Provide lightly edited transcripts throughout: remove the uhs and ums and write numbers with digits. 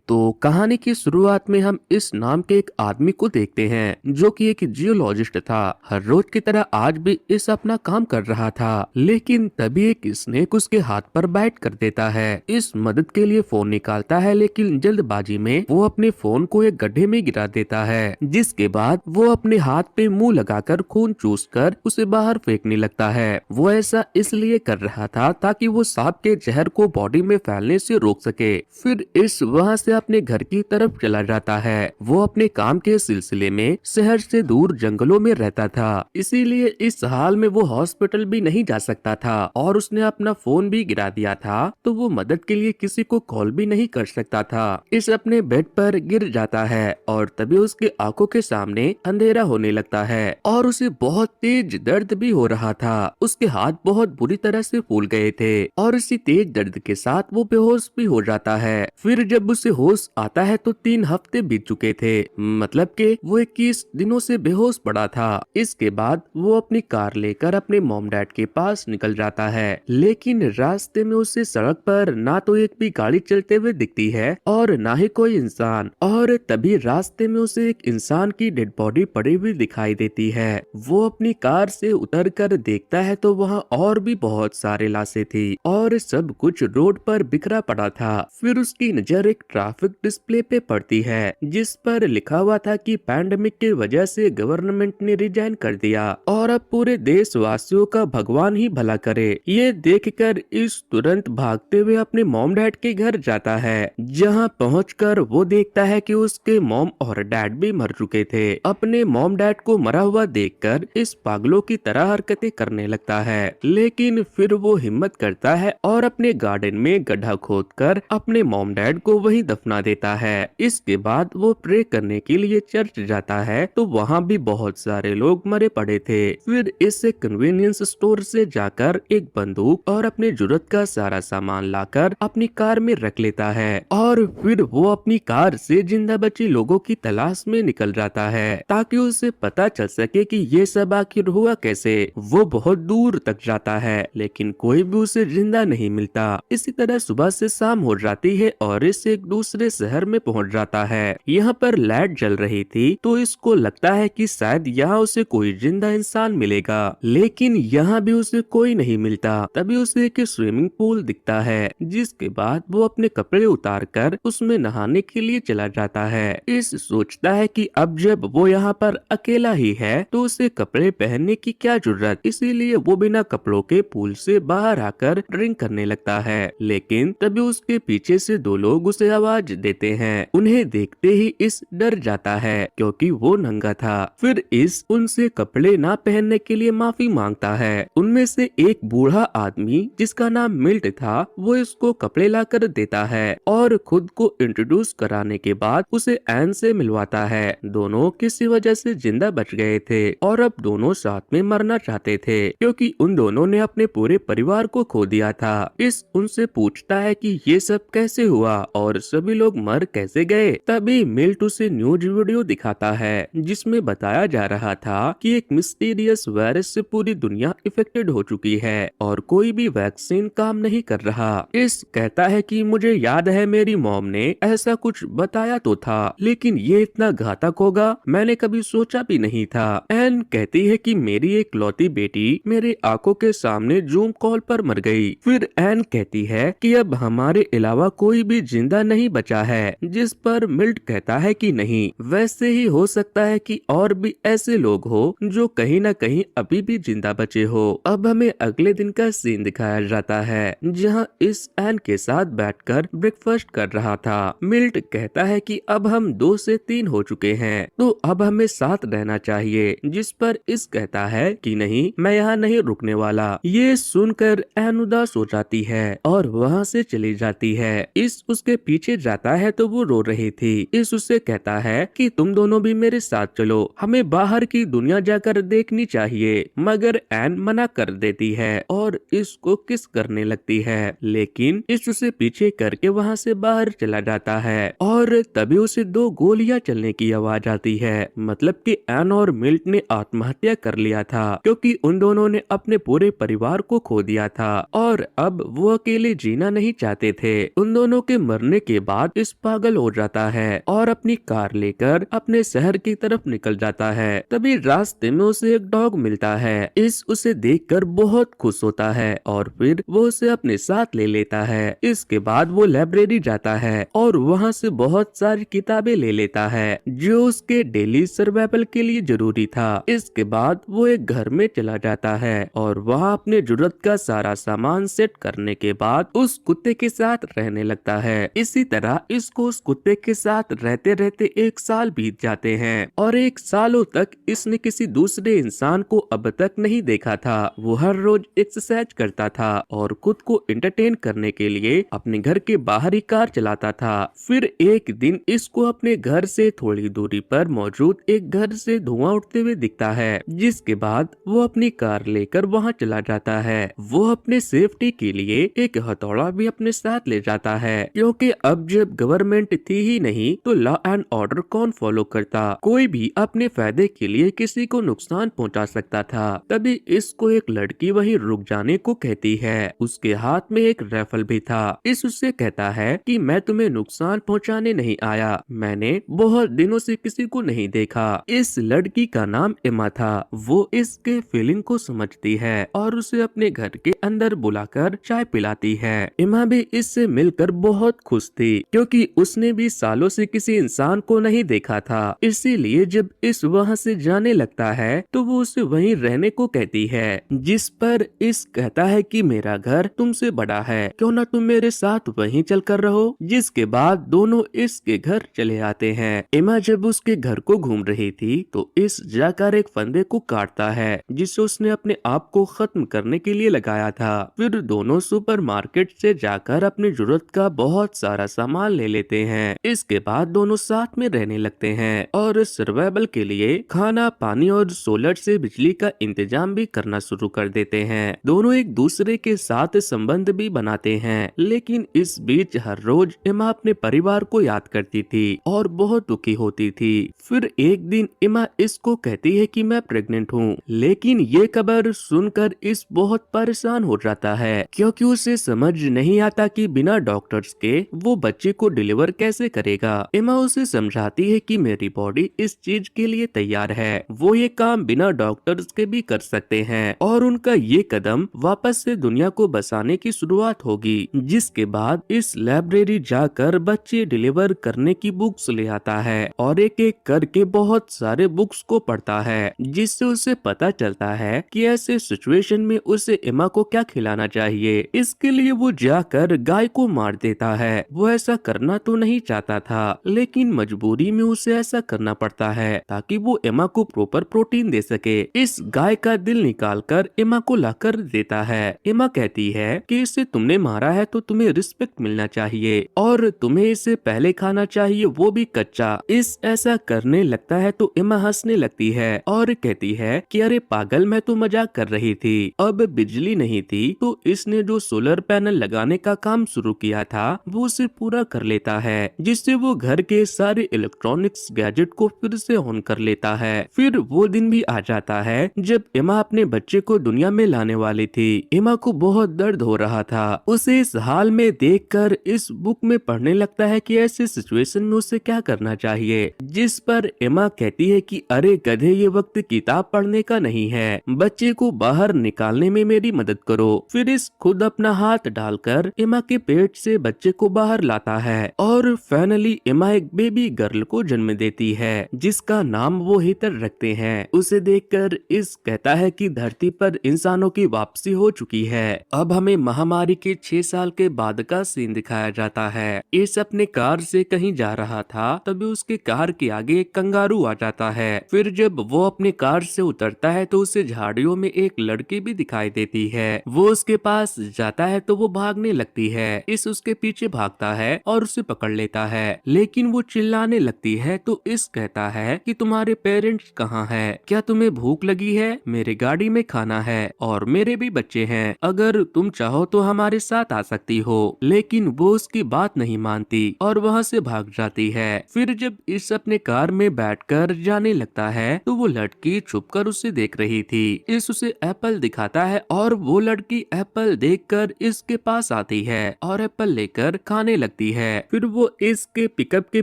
तो कहानी की शुरुआत में हम इस नाम के एक आदमी को देखते हैं जो कि एक जियोलॉजिस्ट था। हर रोज की तरह आज भी इस अपना काम कर रहा था, लेकिन तभी एक स्नेक उसके हाथ पर बाइट कर देता है। इस मदद के लिए फोन निकालता है, लेकिन जल्दबाजी में वो अपने फोन को एक गड्ढे में गिरा देता है, जिसके बाद वो अपने हाथ पे मुंह लगाकर खून चूसकर उसे बाहर फेंकने लगता है। वो ऐसा इसलिए कर रहा था ताकि वो सांप के जहर को बॉडी में फैलने से रोक सके। फिर इस वहाँ से अपने घर की तरफ चला जाता है। वो अपने काम के सिलसिले में शहर से दूर जंगलों में रहता था, इसीलिए इस हाल में वो हॉस्पिटल भी नहीं जा सकता था और उसने अपना फोन भी गिरा दिया था, तो वो मदद के लिए किसी को कॉल भी नहीं कर सकता था। इस अपने बेड पर गिर जाता है और तभी उसकी आंखों के सामने अंधेरा होने लगता है और उसे बहुत तेज दर्द भी हो रहा था। उसके हाथ बहुत बुरी तरह से फूल गए थे और इसी तेज दर्द के साथ वो बेहोश भी हो जाता है। फिर जब उसे होश आता है तो 3 हफ्ते बीत चुके थे, मतलब कि वो 21 दिनों से बेहोश पड़ा था। इसके बाद वो अपनी कार लेकर अपने मॉम डैड के पास निकल जाता है, लेकिन रास्ते में उसे सड़क पर ना तो एक भी गाड़ी चलते हुए दिखती है और ना ही कोई इंसान। और तभी रास्ते में उसे एक इंसान की डेड बॉडी पड़ी हुई दिखाई देती है। वो अपनी कार से उतर कर देखता है तो वहाँ और भी बहुत सारे लाशें थी और सब कुछ रोड पर बिखरा पड़ा था। फिर उसकी नजर एक ट्रैफिक डिस्प्ले पे पड़ती है जिस पर लिखा हुआ था कि पैंडेमिक की वजह से गवर्नमेंट ने रिजाइन कर दिया और अब पूरे देशवासियों का भगवान ही भला करे। ये देखकर इस तुरंत भागते हुए अपने मॉम डैड के घर जाता है, जहां पहुंचकर वो देखता है कि उसके मॉम और डैड भी मर चुके थे। अपने मॉम डैड को मरा हुआ देखकर इस पागलों की तरह हरकतें करने लगता है, लेकिन फिर वो हिम्मत करता है और अपने गार्डन में गड्ढा खोदकर अपने मॉम डैड को वहीं दफना देता है। इसके बाद वो प्रे करने के लिए चर्च जाता है तो वहाँ भी बहुत सारे लोग मरे पड़े थे। फिर इस कन्वीनियंस स्टोर से जाकर एक बंदूक और अपने जरूरत का सारा सामान लाकर अपनी कार में रख लेता है और फिर वो अपनी कार से जिंदा बचे लोगों की तलाश में निकल जाता है ताकि उसे पता चल सके कि ये सब आखिर हुआ कैसे। वो बहुत दूर तक जाता है लेकिन कोई भी उसे जिंदा नहीं मिलता। इसी तरह सुबह से शाम हो जाती है और इस एक दूसरे शहर में पहुंच जाता है। यहाँ पर लाइट जल रही थी तो इसको लगता है कि शायद यहाँ उसे कोई जिंदा इंसान मिलेगा, लेकिन यहाँ भी उसे कोई नहीं मिलता। तभी उसे एक स्विमिंग पूल दिखता है, जिसके बाद वो अपने कपड़े उतार कर उसमें नहाने के लिए चला जाता है। इस सोचता है कि अब जब वो यहाँ पर अकेला ही है तो उसे कपड़े पहनने की क्या जरूरत, इसीलिए वो बिना कपड़ों के पूल से बाहर आकर ड्रिंक करने लगता है। लेकिन तभी उसके पीछे से 2 लोग उसे आवाज देते हैं। उन्हें देखते ही इस डर जाता है क्योंकि वो नंगा था। फिर इस उनसे कपड़े ना पहनने के लिए माफी मांगता है। उनमें से एक बूढ़ा आदमी जिसका नाम मिल्ट था वो इसको कपड़े लाकर देता है और खुद को इंट्रोड्यूस कराने के बाद उसे एन से मिलवाता है। दोनों किसी वजह से जिंदा बच गए थे और अब दोनों साथ में मरना चाहते थे क्योंकि उन दोनों ने अपने पूरे परिवार को खो दिया था। इस उनसे पूछता है कि ये सब कैसे हुआ और सभी लोग मर कैसे गए। तभी मिल्ट उसे न्यूज वीडियो दिखाता है जिसमें बताया जा रहा था कि एक मिस्टीरियस वायरस से पूरी दुनिया इफेक्टेड हो चुकी है और कोई भी वैक्सीन काम नहीं कर रहा। इस कहता है कि मुझे याद है मेरी मॉम ने ऐसा कुछ बताया तो था, लेकिन ये इतना घातक होगा मैंने कभी सोचा भी नहीं था। एन कहती है कि मेरी एक लौती बेटी मेरे आंखों के सामने जूम कॉल पर मर गई। फिर एन कहती है कि अब हमारे अलावा कोई भी जिंदा नहीं बचा है, जिस पर मिल्ट कहता है कि नहीं, वैसे ही हो सकता है कि और भी ऐसे लोग हो जो कहीं न कहीं अभी भी जिंदा बचे हो। अब हमें अगले दिन का सीन दिखाया जाता है जहां इस एन के साथ बैठकर ब्रेकफास्ट कर रहा था। मिल्ट कहता है कि अब हम 2 से 3 हो चुके हैं तो अब हमें साथ रहना चाहिए, जिस पर इस कहता है कि नहीं, मैं यहाँ नहीं रुकने वाला। ये सुनकर एन उदास हो जाती है और वहाँ से चली जाती है। इस उसके पीछे जाता है तो वो रो रही थी। इस उससे कहता है कि तुम दोनों भी मेरे साथ चलो, हमें बाहर की दुनिया जाकर देखनी चाहिए, मगर एन मना कर देती है और इसको किस करने लगती है, लेकिन इस उसे पीछे करके वहाँ से बाहर चला जाता है और तभी उसे 2 गोलियां चलने की आवाज आती है। मतलब कि एन और मिल्ट ने आत्महत्या कर लिया था क्योंकि उन दोनों ने अपने पूरे परिवार को खो दिया था और अब वो अकेले जीना नहीं चाहते थे। उन दोनों के मरने के बाद बाद इस पागल हो जाता है और अपनी कार लेकर अपने शहर की तरफ निकल जाता है। तभी रास्ते में उसे एक डॉग मिलता है। इस उसे देखकर बहुत खुश होता है और फिर वो उसे अपने साथ ले लेता है। इसके बाद वो लाइब्रेरी जाता है और वहाँ से बहुत सारी किताबें ले लेता है जो उसके डेली सर्वाइवल के लिए जरूरी था। इसके बाद वो एक घर में चला जाता है और वहाँ अपने जरूरत का सारा सामान सेट करने के बाद उस कुत्ते के साथ रहने लगता है। इसी तरह इसको उस कुत्ते के साथ रहते रहते 1 साल बीत जाते हैं और 1 सालों तक इसने किसी दूसरे इंसान को अब तक नहीं देखा था। वो हर रोज एक्सरसाइज करता था और खुद को एंटरटेन करने के लिए अपने घर के बाहर ही कार चलाता था। फिर एक दिन इसको अपने घर से थोड़ी दूरी पर मौजूद एक घर से धुआं उठते हुए दिखता है, जिसके बाद वो अपनी कार लेकर वहां चला जाता है। वो अपने सेफ्टी के लिए एक हथौड़ा भी अपने साथ ले जाता है, क्योंकि अब जब गवर्नमेंट थी ही नहीं तो लॉ एंड ऑर्डर कौन फॉलो करता। कोई भी अपने फायदे के लिए किसी को नुकसान पहुंचा सकता था। तभी इसको एक लड़की वहीं रुक जाने को कहती है। उसके हाथ में एक राइफल भी था। इस उससे कहता है कि मैं तुम्हें नुकसान पहुंचाने नहीं आया, मैंने बहुत दिनों से किसी को नहीं देखा। इस लड़की का नाम एमा था। वो इसके फीलिंग को समझती है और उसे अपने घर के अंदर बुलाकर चाय पिलाती है। एमा भी इससे मिलकर बहुत खुश थी, क्योंकि उसने भी सालों से किसी इंसान को नहीं देखा था। इसीलिए जब इस वहाँ से जाने लगता है तो वो उसे वहीं रहने को कहती है, जिस पर इस कहता है कि मेरा घर तुमसे बड़ा है, क्यों ना तुम मेरे साथ वहीं चल कर रहो। जिसके बाद दोनों इसके घर चले आते हैं। एमा जब उसके घर को घूम रही थी तो इस जाकर एक फंदे को काटता है, जिसे उसने अपने आप को खत्म करने के लिए लगाया था। फिर दोनों सुपरमार्केट से जाकर अपनी जरूरत का बहुत सारा सामान ले लेते हैं। इसके बाद दोनों साथ में रहने लगते हैं और सर्वाइवल के लिए खाना, पानी और सोलर से बिजली का इंतजाम भी करना शुरू कर देते हैं। दोनों एक दूसरे के साथ संबंध भी बनाते हैं, लेकिन इस बीच हर रोज एमा अपने परिवार को याद करती थी और बहुत दुखी होती थी। फिर एक दिन एमा इसको कहती है कि मैं प्रेग्नेंट हूँ, लेकिन ये खबर सुनकर इस बहुत परेशान हो जाता है, क्योंकि उसे समझ नहीं आता कि बिना डॉक्टर्स के वो बच्चे को डिलीवर कैसे करेगा। एमा उसे समझाती है कि मेरी बॉडी इस चीज के लिए तैयार है, वो ये काम बिना डॉक्टर्स के भी कर सकते हैं और उनका ये कदम वापस से दुनिया को बसाने की शुरुआत होगी। जिसके बाद इस लाइब्रेरी जाकर बच्चे डिलीवर करने की बुक्स ले आता है और एक एक करके बहुत सारे बुक्स को पढ़ता है, जिससे उसे पता चलता है कि ऐसे सिचुएशन में उसे एमा को क्या खिलाना चाहिए। इसके लिए वो जाकर गाय को मार देता है। वो ऐसा करना तो नहीं चाहता था, लेकिन मजबूरी में उसे ऐसा करना पड़ता है ताकि वो एमा को प्रॉपर प्रोटीन दे सके। इस गाय का दिल निकालकर एमा को लाकर देता है। एमा कहती है कि इसे तुमने मारा है तो तुम्हें रिस्पेक्ट मिलना चाहिए और तुम्हें इसे पहले खाना चाहिए, वो भी कच्चा। इस ऐसा करने लगता है तो एमा हंसने लगती है और कहती है कि अरे पागल, मैं तो मजाक कर रही थी। अब बिजली नहीं थी तो इसने जो सोलर पैनल लगाने का काम शुरू किया था वो उसे पूरा कर लेता है, जिससे वो घर के सारे इलेक्ट्रॉनिक्स गैजेट को फिर से ऑन कर लेता है। फिर वो दिन भी आ जाता है जब एमा अपने बच्चे को दुनिया में लाने वाली थी। एमा को बहुत दर्द हो रहा था। उसे इस हाल में देखकर इस बुक में पढ़ने लगता है कि ऐसे सिचुएशन में उसे क्या करना चाहिए, जिस पर एमा कहती है कि अरे गधे, ये वक्त किताब पढ़ने का नहीं है, बच्चे को बाहर निकालने में मेरी मदद करो। फिर इस खुद अपना हाथ डालकर एमा के पेट से बच्चे को बाहर लाता है और फाइनली एमा एक बेबी गर्ल को जन्म देती है, जिसका नाम वो हीटर रखते हैं। उसे देखकर इस कहता है कि धरती पर इंसानों की वापसी हो चुकी है। अब हमें महामारी के 6 साल के बाद का सीन दिखाया जाता है। इस अपने कार से कहीं जा रहा था, तभी उसके कार के आगे एक कंगारू आ जाता है। फिर जब वो अपने कार से उतरता है तो उसे झाड़ियों में एक लड़की भी दिखाई देती है। वो उसके पास जाता है तो वो भागने लगती है। इस उसके पीछे भागता है और उसे पकड़ लेता है, लेकिन वो चिल्लाने लगती है तो इस कहता है कि तुम्हारे पेरेंट्स कहाँ हैं? क्या तुम्हें भूख लगी है? मेरे गाड़ी में खाना है और मेरे भी बच्चे हैं, अगर तुम चाहो तो हमारे साथ आ सकती हो। लेकिन वो उसकी बात नहीं मानती और वहाँ से भाग जाती है। फिर जब इस अपने कार में बैठकर जाने लगता है तो वो लड़की छुपकर उसे देख रही थी। इस उसे एप्पल दिखाता है और वो लड़की एप्पल देखकर इसके पास आती है और एप्पल लेकर खाने लगती देती है। फिर वो इसके पिकअप के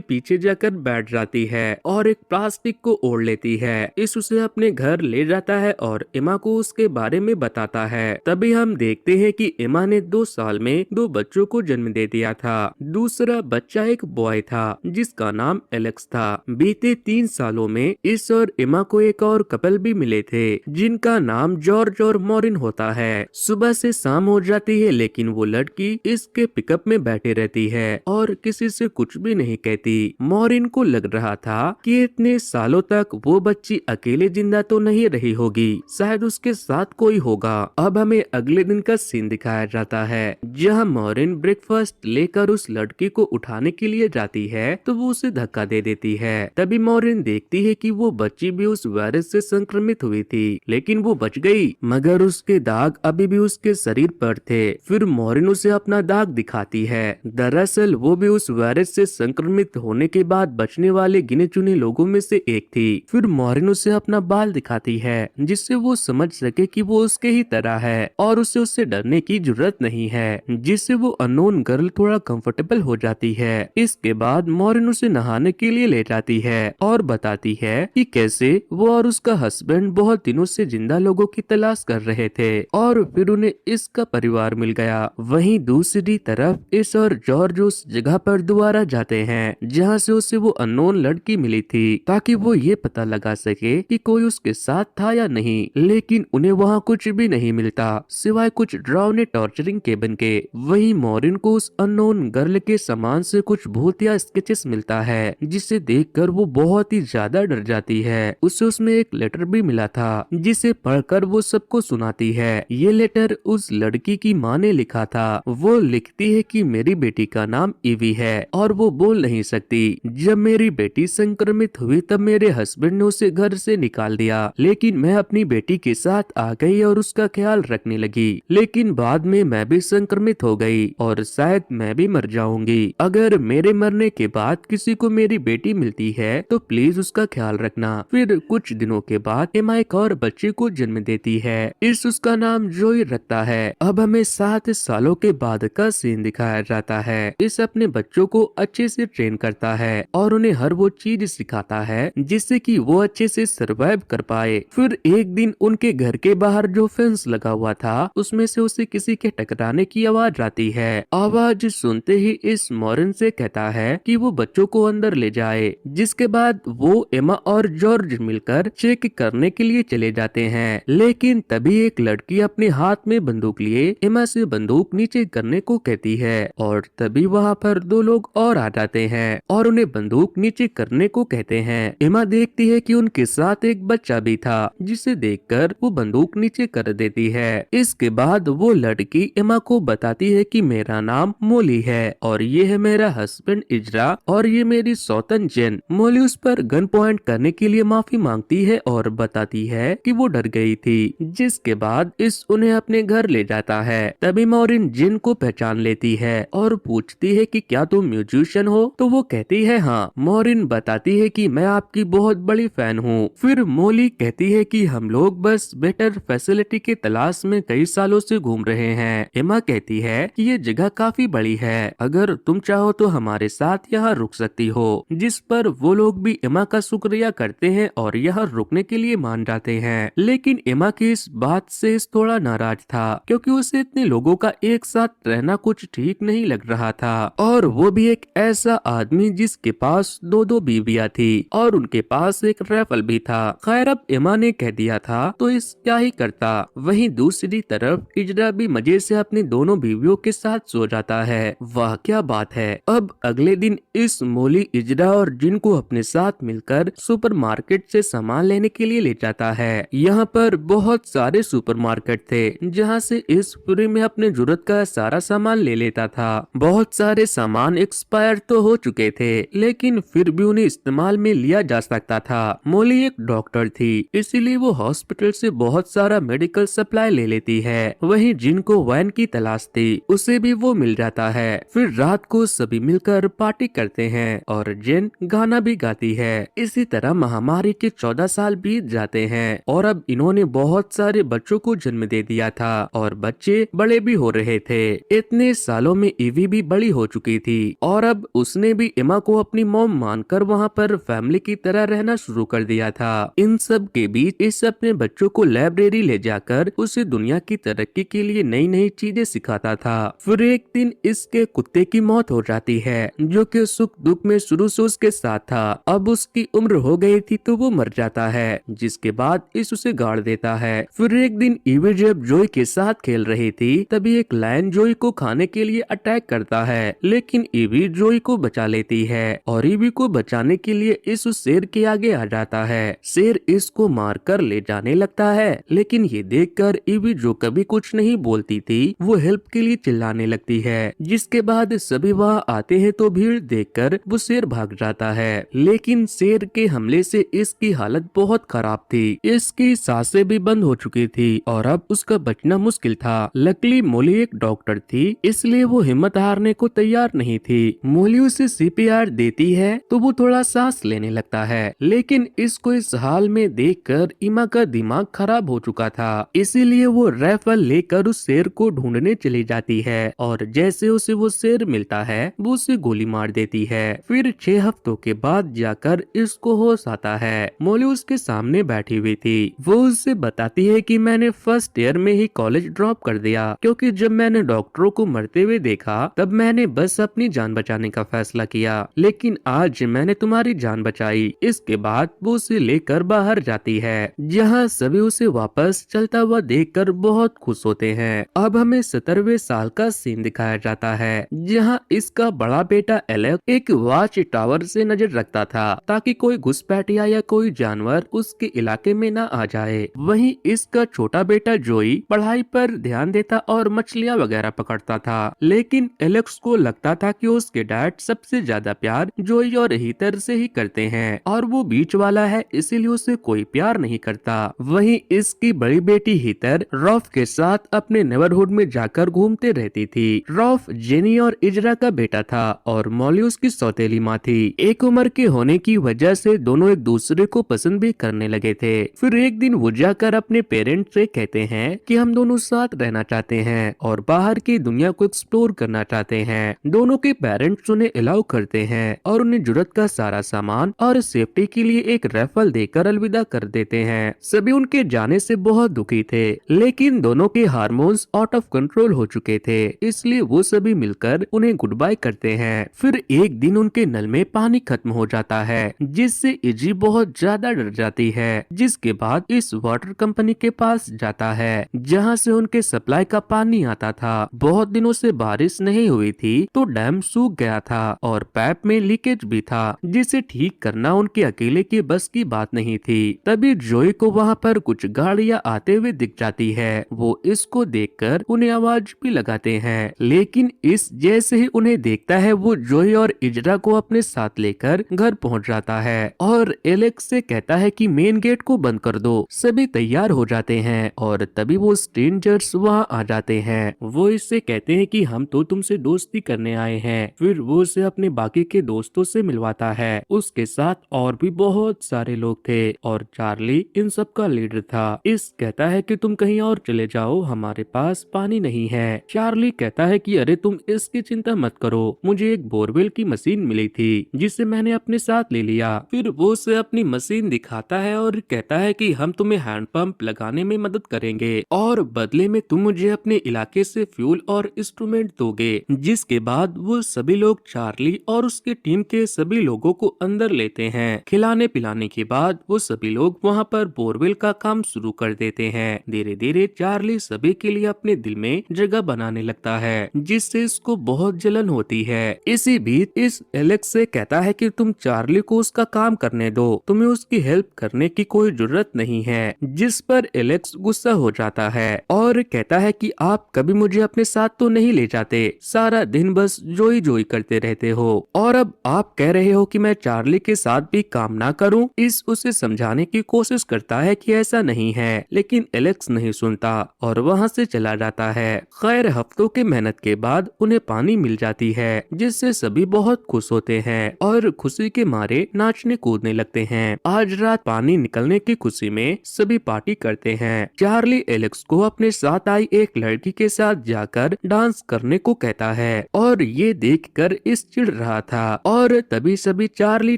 पीछे जाकर बैठ जाती है और एक प्लास्टिक को ओढ़ लेती है। इस उसे अपने घर ले जाता है और एमा को उसके बारे में बताता है। तभी हम देखते हैं कि एमा ने 2 साल में 2 बच्चों को जन्म दे दिया था। दूसरा बच्चा एक बॉय था जिसका नाम एलेक्स था। बीते 3 सालों में इस और एमा को एक और कपल भी मिले थे जिनका नाम जॉर्ज और मॉरिन होता है। सुबह से शाम हो जाती है लेकिन वो लड़की इसके पिकअप में बैठे रहती है और किसी से कुछ भी नहीं कहती। मॉरिन को लग रहा था कि इतने सालों तक वो बच्ची अकेले जिंदा तो नहीं रही होगी, शायद उसके साथ कोई होगा। अब हमें अगले दिन का सीन दिखाया जाता है जहां मॉरिन ब्रेकफास्ट लेकर उस लड़की को उठाने के लिए जाती है तो वो उसे धक्का दे देती है। तभी मॉरिन देखती है कि वो बच्ची भी उस वायरस से संक्रमित हुई थी लेकिन वो बच गई, मगर उसके दाग अभी भी उसके शरीर पर थे। फिर मॉरिन उसे अपना दाग दिखाती है। दरअसल वो भी उस वायरस से संक्रमित होने के बाद बचने वाले गिने चुने लोगों में से एक थी। फिर मॉरिन उसे अपना बाल दिखाती है जिससे वो समझ सके कि वो उसके ही तरह है और उसे उससे डरने की जरूरत नहीं है, जिससे वो अननोन गर्ल थोड़ा कंफर्टेबल हो जाती है। इसके बाद मॉरिन उसे नहाने के लिए ले जाती है और बताती है कि कैसे वो और उसका हस्बैंड बहुत दिनों से जिंदा लोगों की तलाश कर रहे थे और फिर उन्हें इसका परिवार मिल गया। वहीं दूसरी तरफ इस और जॉर्ज उस जगह पर दोबारा जाते हैं जहां से उसे वो अननोन लड़की मिली थी ताकि वो ये पता लगा सके कि कोई उसके साथ था या नहीं, लेकिन उन्हें वहाँ कुछ भी नहीं मिलता सिवाय कुछ डरावने टॉर्चरिंग केबिन के। वहीं मॉरिन को उस अननोन गर्ल के सामान से कुछ भूतिया स्केचेस मिलता है जिसे देखकर वो बहुत ही ज्यादा डर जाती है। उसे उसमें एक लेटर भी मिला था जिसे पढ़कर वो सबको सुनाती है। ये लेटर उस लड़की की माँ ने लिखा था। वो लिखती है कि मेरी बेटी का नाम इवी है और वो बोल नहीं सकती। जब मेरी बेटी संक्रमित हुई तब मेरे हस्बैंड ने उसे घर से निकाल दिया, लेकिन मैं अपनी बेटी के साथ आ गई और उसका ख्याल रखने लगी। लेकिन बाद में मैं भी संक्रमित हो गई और शायद मैं भी मर जाऊंगी। अगर मेरे मरने के बाद किसी को मेरी बेटी मिलती है तो प्लीज उसका ख्याल रखना। फिर कुछ दिनों के बाद एमा एक और बच्चे को जन्म देती है। इस उसका नाम जोई रखता है। अब हमें 7 सालों के बाद का सीन दिखाया जाता है। इस अपने बच्चों को अच्छे से ट्रेन करता है और उन्हें हर वो चीज सिखाता है जिससे कि वो अच्छे से सरवाइव कर पाए। फिर एक दिन उनके घर के बाहर जो फेंस लगा हुआ था उसमें से उसे किसी के टकराने की आवाज आती है। आवाज सुनते ही इस मॉरिन से कहता है कि वो बच्चों को अंदर ले जाए, जिसके बाद वो एमा और जॉर्ज मिलकर चेक करने के लिए चले जाते हैं। लेकिन तभी एक लड़की अपने हाथ में बंदूक लिए एमा से बंदूक नीचे करने को कहती है और तभी वहाँ पर 2 लोग और आ जाते हैं और उन्हें बंदूक नीचे करने को कहते हैं। एमा देखती है कि उनके साथ एक बच्चा भी था जिसे देखकर वो बंदूक नीचे कर देती है। इसके बाद वो लड़की एमा को बताती है कि मेरा नाम मोली है और ये है मेरा हस्बैंड इजरा और ये मेरी सौतन जेन। मोली उस पर गन पॉइंट करने के लिए माफी मांगती है और बताती है कि वो डर गई थी, जिसके बाद इस उन्हें अपने घर ले जाता है। तभी मॉरिन जेन को पहचान लेती है और पूछती है कि क्या तुम म्यूजिशियन हो, तो वो कहती है हाँ। मॉरिन बताती है कि मैं आपकी बहुत बड़ी फैन हूँ। फिर मोली कहती है कि हम लोग बस बेटर फैसिलिटी के तलाश में कई सालों से घूम रहे हैं। एमा कहती है कि ये जगह काफी बड़ी है, अगर तुम चाहो तो हमारे साथ यहाँ रुक सकती हो, जिस पर वो लोग भी एमा का शुक्रिया करते हैं और यहाँ रुकने के लिए मान जाते हैं। लेकिन एमा की इस बात से थोड़ा नाराज था क्योंकि उसे इतने लोगों का एक साथ रहना कुछ ठीक नहीं लग रहा था और वो भी एक ऐसा आदमी जिसके पास 2 बीवियां थी और उनके पास एक राइफल भी था। खैर अब एमा ने कह दिया था तो इस क्या ही करता। वहीं दूसरी तरफ इजरा भी मजे से अपनी दोनों बीवियों के साथ सो जाता है। वाह क्या बात है। अब अगले दिन इस मोली इजरा और जिन को अपने साथ मिलकर सुपरमार्केट से सामान लेने के लिए ले जाता है। यहाँ पर बहुत सारे सुपरमार्केट थे जहाँ से इस फ्री में अपने जरूरत का सारा सामान ले लेता था। बहुत सारे सामान एक्सपायर तो हो चुके थे लेकिन फिर भी उन्हें इस्तेमाल में लिया जा सकता था। मोली एक डॉक्टर थी इसीलिए वो हॉस्पिटल से बहुत सारा मेडिकल सप्लाई ले लेती है। वहीं जिनको वैन की तलाश थी उसे भी वो मिल जाता है। फिर रात को सभी मिलकर पार्टी करते हैं और जेन गाना भी गाती है। इसी तरह महामारी के 14 साल बीत जाते हैं और अब इन्होंने बहुत सारे बच्चों को जन्म दे दिया था और बच्चे बड़े भी हो रहे थे। इतने सालों में ईवी भी बड़ी बड़ी हो चुकी थी और अब उसने भी एमा को अपनी मॉम मानकर वहाँ पर फैमिली की तरह रहना शुरू कर दिया था। इन सब के बीच इस अपने बच्चों को लाइब्रेरी ले जाकर उसे दुनिया की तरक्की के लिए नई नई चीजें सिखाता था। फिर एक दिन इसके कुत्ते की मौत हो जाती है जो कि सुख दुख में शुरू से उसके साथ था। अब उसकी उम्र हो गई थी तो वो मर जाता है, जिसके बाद इस उसे गाड़ देता है। फिर एक दिन ईवी जब जोई के साथ खेल रही थी तभी एक लायन जोई को खाने के लिए अटैक करता है, लेकिन ईवी जोई को बचा लेती है और ईवी को बचाने के लिए इस उस शेर के आगे आ जाता है। शेर इसको मारकर ले जाने लगता है, लेकिन ये देखकर ईवी जो कभी कुछ नहीं बोलती थी वो हेल्प के लिए चिल्लाने लगती है, जिसके बाद सभी वहाँ आते हैं तो भीड़ देखकर वो शेर भाग जाता है। लेकिन शेर के हमले से इसकी हालत बहुत खराब थी, इसकी सांसें भी बंद हो चुकी थी और अब उसका बचना मुश्किल था। लकीली मोली एक डॉक्टर थी, इसलिए वो हिम्मत हारने को तैयार नहीं थी। मोली उसे सीपीआर देती है तो वो थोड़ा सांस लेने लगता है, लेकिन इसको इस हाल में देखकर इमा का दिमाग खराब हो चुका था, इसीलिए वो राइफल लेकर उस शेर को ढूंढने चली जाती है और जैसे उसे वो शेर मिलता है वो उसे गोली मार देती है। फिर 6 हफ्तों के बाद जाकर इसको होश आता है। मोली उसके सामने बैठी हुई थी, वो उससे बताती है कि मैंने फर्स्ट ईयर में ही कॉलेज ड्रॉप कर दिया क्योंकि जब मैंने डॉक्टरों को मरते हुए देखा तब मैंने बस अपनी जान बचाने का फैसला किया, लेकिन आज मैंने तुम्हारी जान बचाई। इसके बाद वो उसे लेकर बाहर जाती है, जहाँ सभी उसे वापस चलता हुआ देखकर बहुत खुश होते हैं। अब हमें 17वें साल का सीन दिखाया जाता है, जहाँ इसका बड़ा बेटा एलेक्स एक वॉच टावर से नजर रखता था ताकि कोई घुसपैठिया या कोई जानवर उसके इलाके में न आ जाए। वहीं इसका छोटा बेटा जोई पढ़ाई पर ध्यान देता और मछलियाँ वगैरह पकड़ता था, लेकिन एलेक्स को लगता था कि उसके डैड सबसे ज्यादा प्यार जोई और हीटर से ही करते हैं और वो बीच वाला है इसीलिए उसे कोई प्यार नहीं करता। वहीं इसकी बड़ी बेटी हीटर रॉफ के साथ अपने नेबरहुड में जाकर घूमते रहती थी। रॉफ जेनी और इजरा का बेटा था और मॉली उसकी सौतेली माँ थी। एक उम्र के होने की वजह से दोनों एक दूसरे को पसंद भी करने लगे थे। फिर एक दिन वो जाकर अपने पेरेंट्स से कहते हैं कि हम दोनों साथ रहना चाहते हैं और बाहर की दुनिया को एक्सप्लोर करना चाहते हैं। दोनों के पेरेंट्स उन्हें अलाउ करते हैं और उन्हें जरूरत का सारा सामान और सेफ्टी के लिए एक राइफल देकर अलविदा कर देते हैं। सभी उनके जाने से बहुत दुखी थे, लेकिन दोनों के हार्मोन्स आउट ऑफ कंट्रोल हो चुके थे, इसलिए वो सभी मिलकर उन्हें गुड बाय करते हैं। फिर एक दिन उनके नल में पानी खत्म हो जाता है, जिससे इजी बहुत ज्यादा डर जाती है, जिसके बाद इस वाटर कंपनी के पास जाता है जहाँ से उनके सप्लाई का पानी आता था। बहुत दिनों से बारिश नहीं हुई थी तो डैम सूख गया था और पाइप में लीकेज भी था, जिसे ठीक करना उनके अकेले के बस की बात नहीं थी। तभी जोई को वहाँ पर कुछ गाड़ियाँ आते हुए दिख जाती है, वो इसको देखकर उन्हें आवाज भी लगाते हैं, लेकिन इस जैसे ही उन्हें देखता है वो जोई और इजरा को अपने साथ लेकर घर पहुँच जाता है और एलेक्स से कहता है कि मेन गेट को बंद कर दो। सभी तैयार हो जाते हैं और तभी वो स्ट्रेंजर्स वहाँ आ जाते हैं। वो इससे कहते हैं कि हम तो तुमसे दोस्ती करने आए हैं। फिर वो उसे अपने बाकी के दोस्तों से मिलवाता है, उसके साथ और भी बहुत सारे लोग थे और चार्ली इन सब का लीडर था। इस कहता है कि तुम कहीं और चले जाओ, हमारे पास पानी नहीं है। चार्ली कहता है कि अरे तुम इसकी चिंता मत करो, मुझे एक बोरवेल की मशीन मिली थी जिसे मैंने अपने साथ ले लिया। फिर वो उसे अपनी मशीन दिखाता है और कहता है कि हम तुम्हें हैंड पंप लगाने में मदद करेंगे और बदले में तुम मुझे अपने इलाके से फ्यूल और इंस्ट्रूमेंट दोगे। जिसके बाद वो सभी लोग चार्ली और उसके टीम के सभी लोगों को अंदर लेते हैं। खिलाने पिलाने के बाद वो सभी लोग वहाँ पर बोरवेल का काम शुरू कर देते हैं। धीरे धीरे चार्ली सभी के लिए अपने दिल में जगह बनाने लगता है, जिससे इसको बहुत जलन होती है। इसी बीच इस एलेक्स से कहता है कि तुम चार्ली को उसका काम करने दो, तुम्हें उसकी हेल्प करने की कोई जरूरत नहीं है। जिस पर एलेक्स गुस्सा हो जाता है और कहता है कि आप कभी मुझे अपने साथ तो नहीं ले जाते, सारा दिन बस जोई जोई करते रहते हो और अब आप कह रहे हो कि मैं चार्ली के साथ भी काम ना करूं। इस उसे समझाने की कोशिश करता है कि ऐसा नहीं है, लेकिन एलेक्स नहीं सुनता और वहां से चला जाता है। खैर हफ्तों के मेहनत के बाद उन्हें पानी मिल जाती है, जिससे सभी बहुत खुश होते हैं और खुशी के मारे नाचने कूदने लगते हैं। आज रात पानी निकलने की खुशी में सभी पार्टी करते हैं। चार्ली एलेक्स को अपने साथ आई एक लड़की के साथ जाकर डांस करने को कहता है, और ये देखकर इस चिढ़ रहा था और तभी सभी चार्ली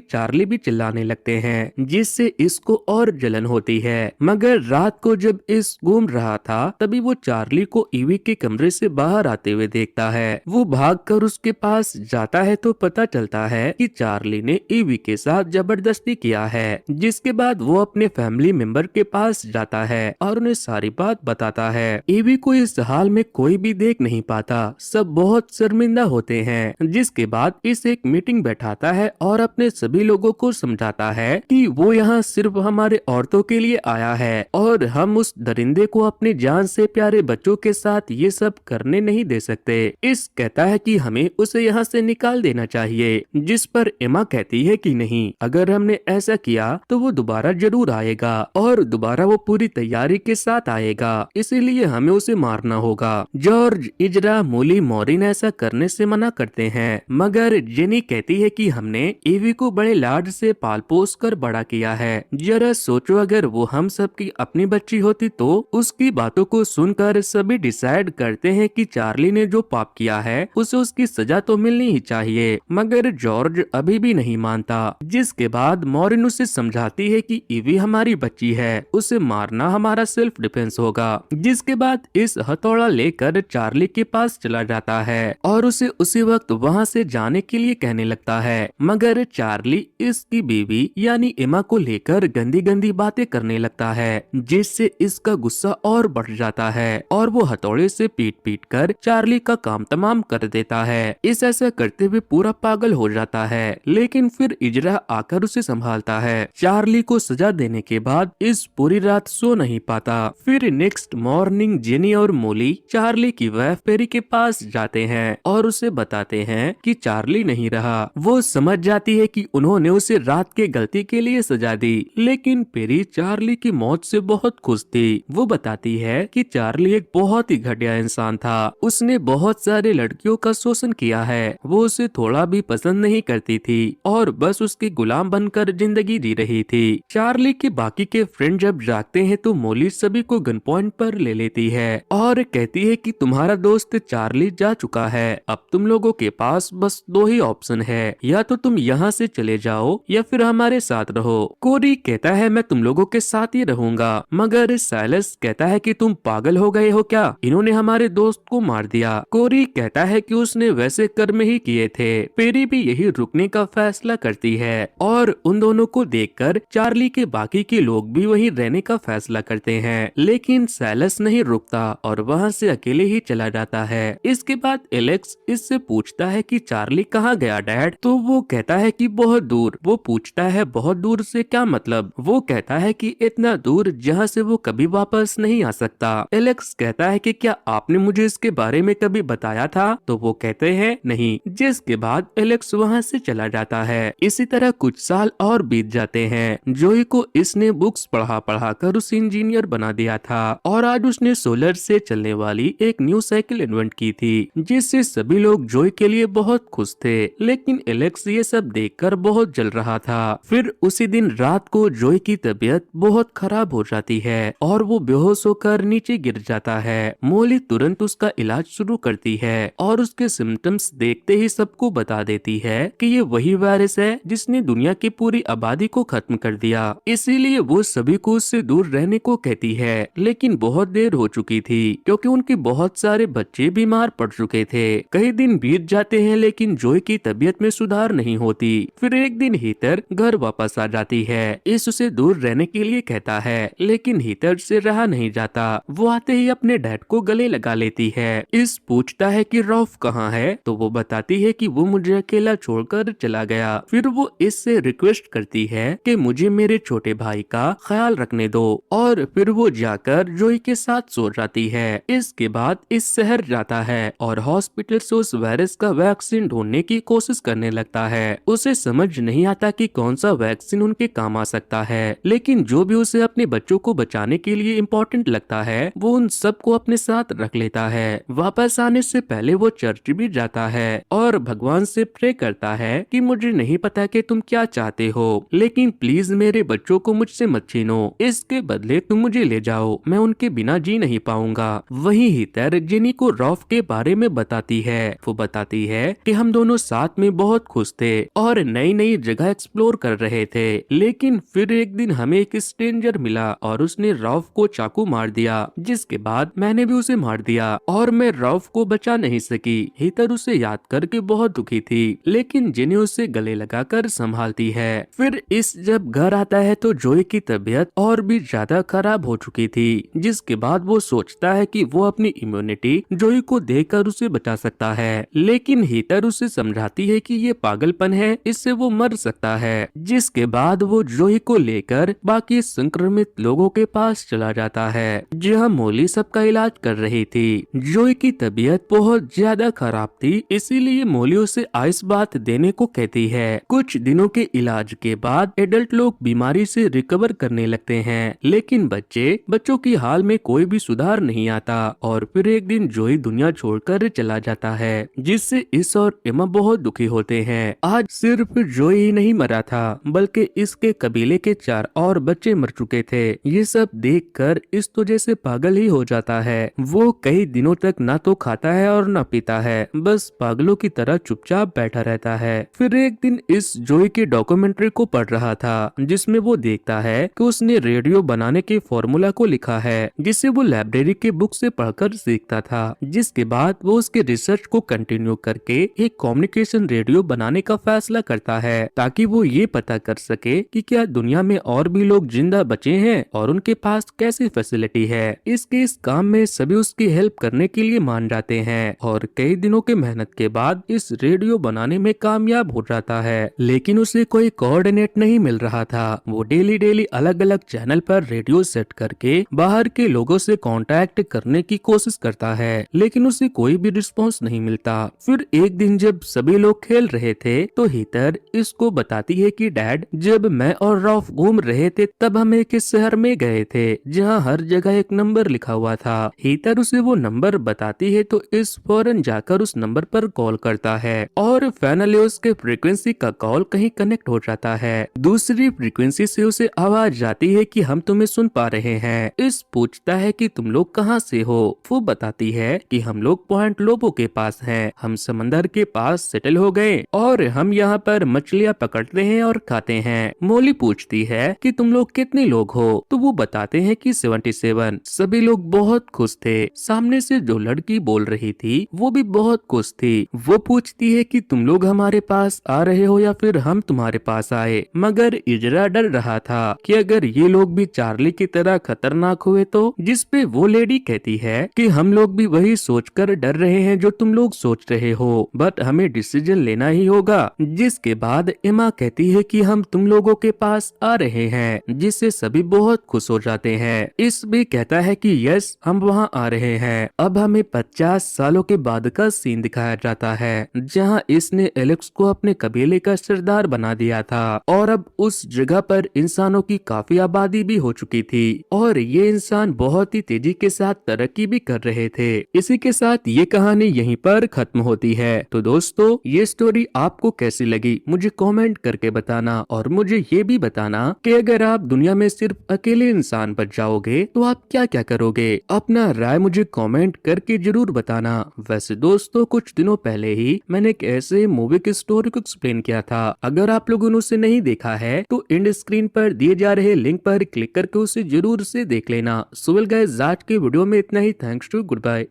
चार्ली भी चिल्लाने लगते हैं, जिससे इसको और जलन होती है। मगर रात को जब इस घूम रहा था तभी वो चार्ली को ईवी के कमरे से बाहर आते हुए देखता है। वो भागकर उसके पास जाता है तो पता चलता है कि चार्ली ने ईवी के साथ जबरदस्ती किया है, जिसके बाद वो अपने फैमिली मेंबर के पास जाता है और उन्हें सारी बात बताता है। ईवी को इस हाल में कोई भी देख नहीं पाता, सब बहुत शर्मिंदा होते हैं। जिसके बाद इस एक मीटिंग बैठाता है और अपने सभी लोगों को समझाता है कि वो यहाँ सिर्फ हमारे औरतों के लिए आया है और हम उस दरिंदे को अपनी जान से प्यारे बच्चों के साथ ये सब करने नहीं दे सकते। इस कहता है कि हमें उसे यहाँ से निकाल देना चाहिए, जिस पर एमा कहती है कि नहीं, अगर हमने ऐसा किया तो वो दोबारा जरूर आएगा और दोबारा वो पूरी तैयारी के साथ आएगा, इसीलिए हमें उसे मारना होगा। जॉर्ज, इजरा, मोली, मॉरिन ऐसा करने से मना करते हैं, मगर जेनी कहती है कि हमने ईवी को बड़े लाड से पाल पोस कर बड़ा किया है। जरा सोचो, अगर वो हम सब की अपनी बच्ची होती तो। उसकी बातों को सुनकर सभी डिसाइड करते हैं कि चार्ली ने जो पाप किया है उसे उसकी सजा तो मिलनी ही चाहिए, मगर जॉर्ज अभी भी नहीं मानता। जिसके बाद मॉरिन उसे समझाती है कि ईवी हमारी बच्ची है, उसे मारना हमारा सेल्फ डिफेंस होगा। जिसके बाद इस हथौड़ा लेकर चार्ली के पास चला जाता है और उसे उसी वक्त वहाँ से जाने के लिए कहने लगता है, मगर चार्ली इसकी बीवी यानी एमा को लेकर गंदी गंदी बातें करने लगता है, जिससे इसका गुस्सा और बढ़ जाता है और वो हथौड़े से पीट पीट कर चार्ली का काम तमाम कर देता है। इस ऐसा करते हुए पूरा पागल हो जाता है, लेकिन फिर इजरा आकर उसे संभालता है। चार्ली को सजा देने के बाद इस पूरी रात सो नहीं पाता। फिर नेक्स्ट मॉर्निंग जेनी और मोली चार्ली की वाइफ पेरी के पास जाते हैं और उसे बताते हैं कि चार्ली नहीं रहा। वो समझ जाती है कि उन्होंने उसे रात के गलती के लिए सजा दी, लेकिन पेरी चार्ली की मौत से बहुत खुश थी। वो बताती है कि चार्ली एक बहुत ही घटिया इंसान था, उसने बहुत सारे लड़कियों का शोषण किया है, वो उसे थोड़ा भी पसंद नहीं करती थी और बस उसके गुलाम बनकर जिंदगी जी रही थी। चार्ली के बाकी के फ्रेंड जब जागते हैं तो मोली सभी को गन पॉइंट पर ले लेती है और कहती है कि तुम्हारा दोस्त चार्ली जा चुका है, अब तुम लोगों के पास बस दो ही ऑप्शन है, या तो तुम यहाँ से चले जाओ या फिर हमारे साथ रहो। कोरी कहता है मैं तुम लोगों के साथ ही रहूंगा, मगर साइलस कहता है कि तुम पागल हो गए हो क्या, इन्होंने हमारे दोस्त को मार दिया। कोरी कहता है कि उसने वैसे कर्म ही किए थे। पेरी भी यही रुकने का फैसला करती है और उन दोनों को देखकर चार्ली के बाकी के लोग भी वहीं रहने का फैसला करते हैं, लेकिन साइलस नहीं रुकता और वहाँ से अकेले ही चला जाता है। इसके बाद एलेक्स इससे पूछता है कि चार्ली कहाँ गया डैड, तो वो कहता है कि बहुत दूर। वो पूछता है बहुत दूर से क्या मतलब, वो कहता है कि इतना दूर जहाँ से वो कभी वापस नहीं आ सकता। एलेक्स कहता है कि क्या आपने मुझे इसके बारे में कभी बताया था, तो वो कहते हैं नहीं। जिसके बाद एलेक्स वहाँ से चला जाता है। इसी तरह कुछ साल और बीत जाते हैं। जोई को इसने बुक्स पढ़ा पढ़ा कर उसे इंजीनियर बना दिया था और आज उसने सोलर से चलने वाली एक न्यू साइकिल इन्वेंट की थी, जिससे सभी लोग जोई के लिए बहुत खुश थे, लेकिन एलेक्स ये सब देखकर बहुत जल रहा था। फिर उसी दिन रात को जोई की तबीयत बहुत खराब हो जाती है और वो बेहोश होकर नीचे गिर जाता है। मोली तुरंत उसका इलाज शुरू करती है और उसके सिम्टम्स देखते ही सबको बता देती है कि ये वही वायरस है जिसने दुनिया की पूरी आबादी को खत्म कर दिया। इसीलिए वो सभी को उससे दूर रहने को कहती है, लेकिन बहुत देर हो चुकी थी क्योंकि उनके बहुत सारे बच्चे बीमार पड़ चुके थे। कई दिन बीत जाते हैं लेकिन जोई की तबीयत में सुधार नहीं होती। फिर एक दिन हीथर घर वापस आ जाती है। इस उसे दूर रहने के लिए कहता है, लेकिन हीथर से रहा नहीं जाता। वो आते ही अपने डैड को गले लगा लेती है। इस पूछता है कि रॉफ कहाँ है, तो वो बताती है कि वो मुझे अकेला छोड़कर चला गया। फिर वो इससे रिक्वेस्ट करती है कि मुझे मेरे छोटे भाई का ख्याल रखने दो और फिर वो जाकर जोई के साथ सो जाती है। इसके बाद इस शहर जाता है और हॉस्पिटल से उस वायरस का वैक्सीन ढूंढने की कोशिश करने लगता है। उसे समझ नहीं आता कि कौन सा वैक्सीन उनके काम आ सकता है, लेकिन जो भी उसे अपने बच्चों को बचाने के लिए इम्पोर्टेंट लगता है वो उन सबको अपने साथ रख लेता है। वापस आने से पहले वो चर्च भी जाता है और भगवान से प्रे करता है कि मुझे नहीं पता कि तुम क्या चाहते हो, लेकिन प्लीज मेरे बच्चों को मुझसे मत छीनो, इसके बदले तुम मुझे ले जाओ, मैं उनके बिना जी नहीं पाऊंगा। वहीं हीथर जेनी को रॉफ के बारे में बताता आती है। वो बताती है कि हम दोनों साथ में बहुत खुश थे और नई नई जगह एक्सप्लोर कर रहे थे, लेकिन फिर एक दिन हमें एक स्ट्रेंजर मिला और उसने रॉफ को चाकू मार दिया, जिसके बाद मैंने भी उसे मार दिया और मैं रॉफ को बचा नहीं सकी। हीथर उसे याद करके बहुत दुखी थी, लेकिन जेनी उसे गले लगाकर संभालती है। फिर इस जब घर आता है तो जोई की तबीयत और भी ज्यादा खराब हो चुकी थी, जिसके बाद वो सोचता है कि वो अपनी इम्यूनिटी जोई को देकर उसे बचा सकता है, लेकिन हीटर उसे समझाती है कि ये पागलपन है, इससे वो मर सकता है। जिसके बाद वो जोई को लेकर बाकी संक्रमित लोगों के पास चला जाता है, जहाँ मोली सबका इलाज कर रही थी। जोई की तबीयत बहुत ज्यादा खराब थी, इसीलिए मोली उसे आइस बात देने को कहती है। कुछ दिनों के इलाज के बाद एडल्ट लोग बीमारी से रिकवर करने लगते हैं, लेकिन बच्चों की हाल में कोई भी सुधार नहीं आता और फिर एक दिन जोई दुनिया छोड़कर चला जाता है, जिससे इस और एमा बहुत दुखी होते हैं। आज सिर्फ जोई ही नहीं मरा था, बल्कि इसके कबीले के 4 और बच्चे मर चुके थे। ये सब देखकर इस तो जैसे पागल ही हो जाता है। वो कई दिनों तक ना तो खाता है और ना पीता है, बस पागलों की तरह चुपचाप बैठा रहता है। फिर एक दिन इस जोई की डॉक्यूमेंट्री को पढ़ रहा था, जिसमें वो देखता है कि उसने रेडियो बनाने के फॉर्मूला को लिखा है, जिसे वो लाइब्रेरी के बुक से पढ़कर सीखता था। जिसके बाद वो उसके रिसर्च को कंटिन्यू करके एक कम्युनिकेशन रेडियो बनाने का फैसला करता है, ताकि वो ये पता कर सके कि क्या दुनिया में और भी लोग जिंदा बचे हैं और उनके पास कैसी फैसिलिटी है। इसके इस काम में सभी उसकी हेल्प करने के लिए मान जाते हैं और कई दिनों की मेहनत के बाद इस रेडियो बनाने में कामयाब हो जाता है, लेकिन उसे कोई कोऑर्डिनेट नहीं मिल रहा था। वो डेली अलग अलग चैनल पर रेडियो सेट करके बाहर के लोगों से कांटेक्ट करने की कोशिश करता है, लेकिन उसे कोई भी रिस्पांस नहीं मिलता। फिर एक दिन जब सभी लोग खेल रहे थे तो हीथर इसको बताती है कि डैड, जब मैं और रॉफ घूम रहे थे तब हम एक शहर में गए थे जहाँ हर जगह एक नंबर लिखा हुआ था। हीथर उसे वो नंबर बताती है तो इस फौरन जाकर उस नंबर पर कॉल करता है और फाइनली उसके फ्रीक्वेंसी का कॉल कहीं कनेक्ट हो जाता है। दूसरी फ्रीक्वेंसी से उसे आवाज जाती है कि हम तुम्हें सुन पा रहे हैं। इस पूछता है कि तुम लोग कहाँ से हो। वो बताती है कि हम लोग पॉइंट लोबो के पास हैं, हम समंदर के पास सेटल हो गए और हम यहाँ पर मछलियाँ पकड़ते हैं और खाते हैं। मोली पूछती है कि तुम लोग कितने लोग हो, तो वो बताते हैं कि 77। सभी लोग बहुत खुश थे। सामने से जो लड़की बोल रही थी वो भी बहुत खुश थी। वो पूछती है कि तुम लोग हमारे पास आ रहे हो या फिर हम तुम्हारे पास आए, मगर इजरा डर रहा था कि अगर ये लोग भी चार्ली की तरह खतरनाक हुए तो, जिस पे वो लेडी कहती है कि हम लोग भी वही सोचकर डर रहे हैं जो तुम लोग सोच रहे हो, बट हमें डिसीजन लेना ही होगा। जिसके बाद एमा कहती है कि हम तुम लोगों के पास आ रहे हैं, जिससे सभी बहुत खुश हो जाते हैं। इस भी कहता है कि यस, हम वहाँ आ रहे हैं। अब हमें 50 सालों के बाद का सीन दिखाया जाता है, जहाँ इसने एलेक्स को अपने कबीले का सरदार बना दिया था और अब उस जगह पर इंसानों की काफी आबादी भी हो चुकी थी और ये इंसान बहुत ही तेजी के साथ तरक्की भी कर रहे थे। इसी के साथ ये कहानी यहीं पर खत्म होती है। तो दोस्तों, ये स्टोरी आपको कैसी लगी मुझे कमेंट करके बताना और मुझे ये भी बताना कि अगर आप दुनिया में सिर्फ अकेले इंसान बच जाओगे तो आप क्या क्या करोगे। अपना राय मुझे कमेंट करके जरूर बताना। वैसे दोस्तों, कुछ दिनों पहले ही मैंने एक ऐसे मूवी की स्टोरी को एक्सप्लेन किया था। अगर आप लोगों ने उसे नहीं देखा है तो एंड स्क्रीन पर दिए जा रहे लिंक पर क्लिक करके उसे जरूर से देख लेना। सो वेल गाइस, आज के वीडियो में इतना ही। Thanks to, good bye.